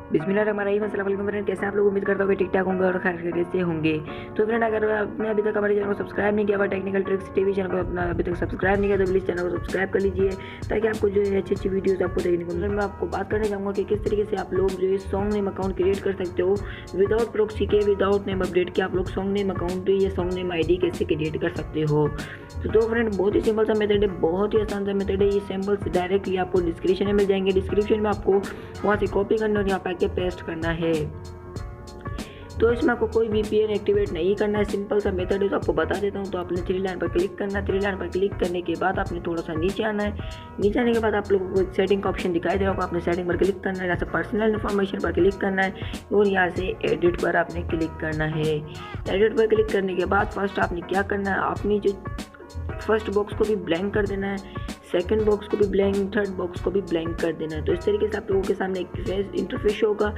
बिस्मिल्लाहिर्रहमानिर्रहीम। अस्सलाम वालेकुम फ्रेंड, कैसे आप लोग? उम्मीद करता हूँ कि ठीक ठाक होंगे और खैरियत से होंगे। तो फ्रेंड, अगर आपने अभी तक हमारे चैनल को सब्सक्राइब नहीं किया हुआ, टेक्निकल ट्रिक्स टीवी चैनल को अपना अभी तक सब्सक्राइब नहीं किया, तो प्लीज़ चैनल को सब्सक्राइब कर लीजिए ताकि आपको जो है अच्छी वीडियोस आपको देखने को मिले। मैं आपको बात करना चाहूँगा कि किस तरीके से आप लोग जो है सॉन्ग नेम अकाउंट क्रिएट कर सकते हो विदाउट प्रॉक्सी के, विदाउट नेम अपडेट के। आप लोग सॉन्ग नेम अकाउंट या सॉन्ग नेम ID कैसे क्रिएट कर सकते हो। तो फ्रेंड, बहुत ही सिंपल सा मेथड है, बहुत ही आसान सा मेथड है। ये सैम्पल्स डायरेक्टली आपको डिस्क्रिप्शन में मिल जाएंगे। डिस्क्रिप्शन में आपको वहाँ से कॉपी करना और यहाँ पे आके पेस्ट करना है। तो इसमें आपको कोई VPN एक्टिवेट नहीं करना है, सिंपल सा मेथड है। तो आपको बता देता हूँ। तो आपने 3 लाइन पर क्लिक करना है। 3 लाइन पर क्लिक करने के बाद आपने थोड़ा सा नीचे आना है। नीचे आने के बाद आप लोगों को सेटिंग का ऑप्शन दिखाई दे रहा होगा, आपने सेटिंग पर क्लिक करना है। यहाँ से पर्सनल इन्फॉर्मेशन पर क्लिक करना है और यहाँ से एडिट पर आपने क्लिक करना है। एडिट पर क्लिक करने के बाद फर्स्ट आपने क्या करना है, आपने जो फर्स्ट बॉक्स को भी ब्लैंक कर देना है, सेकंड बॉक्स को भी ब्लैंक, थर्ड बॉक्स को भी ब्लैंक कर देना है। तो इस तरीके से आप लोगों के सामने एक इंटरफेस होगा।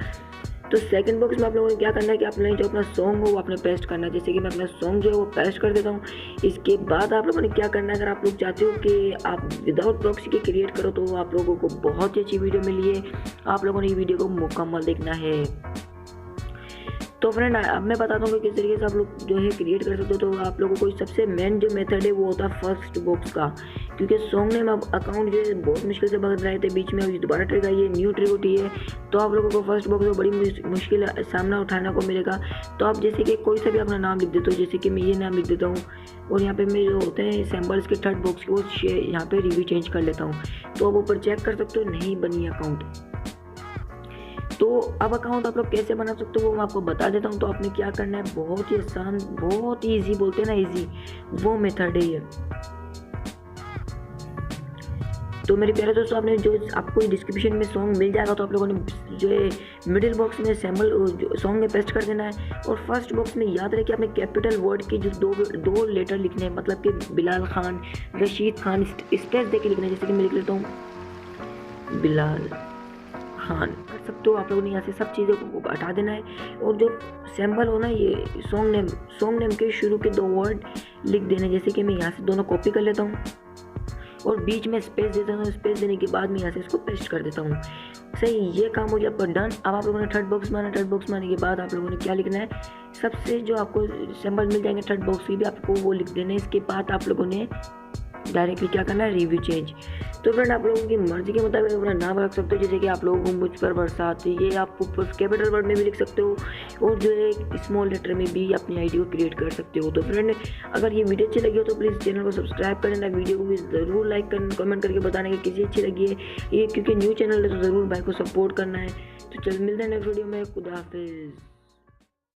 तो सेकंड बॉक्स में आप लोगों ने क्या करना है कि आपने जो अपना सॉन्ग हो वो आपने पेस्ट करना है। जैसे कि मैं अपना सॉन्ग जो है वो पेस्ट कर देता हूँ। इसके बाद आप लोगों ने क्या करना है, अगर आप लोग चाहते हो कि आप विदाउट प्रॉक्सी के क्रिएट करो तो आप लोगों को बहुत ही अच्छी वीडियो मिली है। आप लोगों ने ये वीडियो को मुकम्मल देखना है। तो फ्रेंड, अब मैं बताता हूँ कि किस तरीके से आप लोग जो है क्रिएट कर सकते हो। तो आप लोगों को सबसे मेन जो मेथड है वो होता है फर्स्ट बॉक्स का, क्योंकि सॉन्ग नेम अकाउंट जो है बहुत मुश्किल से बदल रहे थे। बीच में अभी दोबारा ट्रिक आई है, न्यू ट्रिक उठी है। तो आप लोगों को फर्स्ट बॉक्स में बड़ी मुश्किल सामना उठाना को मिलेगा। तो आप जैसे कि कोई सा भी अपना नाम लिख देते हो, जैसे कि मैं ये नाम लिख देता हूँ और यहाँ पे मैं जो होते हैं सैम्पल्स के थर्ड बॉक्स के वो यहाँ पे रिव्यू चेंज कर लेता हूँ। तो आप ऊपर चेक कर सकते हो, नहीं बनी अकाउंट। तो अब अकाउंट आप लोग कैसे बना सकते हो वो मैं आपको बता देता हूँ। तो आपने क्या करना है, बहुत ही आसान, बहुत ही ईजी, बोलते हैं ना ईजी, वो मेथड है ये। तो मेरे प्यारे दोस्तों, आपने जो आपको डिस्क्रिप्शन में सॉन्ग मिल जाएगा, तो आप लोगों ने जो है मिडिल बॉक्स में सैम्पल सॉन्ग में पेस्ट कर देना है। और फर्स्ट बॉक्स में याद रखिए आपने कैपिटल वर्ड के जो दो लेटर लिखने हैं, मतलब कि बिलाल खान, रशीद खान, स्पेस दे के लिखना है। जैसे कि मैं लिख लेता हूँ बिलाल खान, कर सकते हो। आप लोगों ने यहाँ से सब चीज़ों को हटा देना है और जो सैम्पल हो ना, ये सॉन्ग नेम के शुरू के 2 वर्ड लिख देने। जैसे कि मैं यहाँ से दोनों कॉपी कर लेता हूँ और बीच में स्पेस देता हूँ। स्पेस देने के बाद मैं यहाँ से इसको पेस्ट कर देता हूँ। सही, ये काम हो गया पर डन। अब आप लोगों ने थर्ड बॉक्स माना। थर्ड बॉक्स मारने के बाद आप लोगों ने क्या लिखना है, सबसे जो आपको सैम्पल मिल जाएंगे थर्ड बॉक्स की भी आपको वो लिख देना है। इसके बाद आप लोगों ने डायरेक्टली क्या करना है, रिव्यू चेंज। तो फ्रेंड, आप लोगों की मर्जी के मुताबिक अपना नाम रख सकते हो। जैसे कि आप लोगों को मुझ पर बरसात, ये आप कैपिटल वर्ड में भी लिख सकते हो और जो है स्मॉल लेटर में भी अपनी ID को क्रिएट कर सकते हो। तो फ्रेंड, अगर ये वीडियो अच्छी लगी हो तो प्लीज़ चैनल को सब्सक्राइब कर लेना, वीडियो को भी ज़रूर लाइक करना, कमेंट करके बताना कि किसी अच्छी लगी है ये, क्योंकि न्यू चैनल है तो ज़रूर भाई को सपोर्ट करना है। तो चल मिलते हैं नेक्स्ट वीडियो में। खुदा हाफिज़।